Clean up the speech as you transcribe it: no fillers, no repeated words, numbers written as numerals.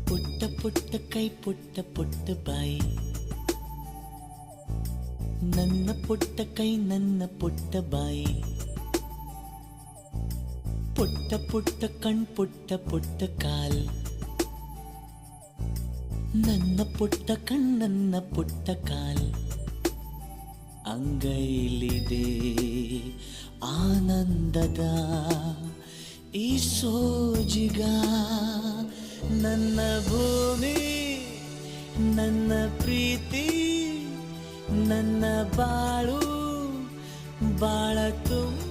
ಪುಟ್ಟ ಪುಟ್ಟ ಕೈ ಪುಟ್ಟ ಪುಟ್ಟ ಬಾಯಿ, ನನ್ನ ಪುಟ್ಟ ಕೈ ನನ್ನ ಪುಟ್ಟ ಬಾಯಿ, ಪುಟ್ಟ ಪುಟ್ಟ ಕಣ್ ಪುಟ್ಟ ಪುಟ್ಟ ಕಾಲ್, ನನ್ನ ಪುಟ್ಟ ಕಣ್ ನನ್ನ ಪುಟ್ಟ ಕಾಲ್, ಅಂಗೈಲಿದೆ ಆನಂದದ ಈ ಸೋಜಿಗ, ನನ್ನ ಭೂಮಿ ನನ್ನ ಪ್ರೀತಿ ನನ್ನ ಬಾಳು ಬಾಳ ತುಂಬ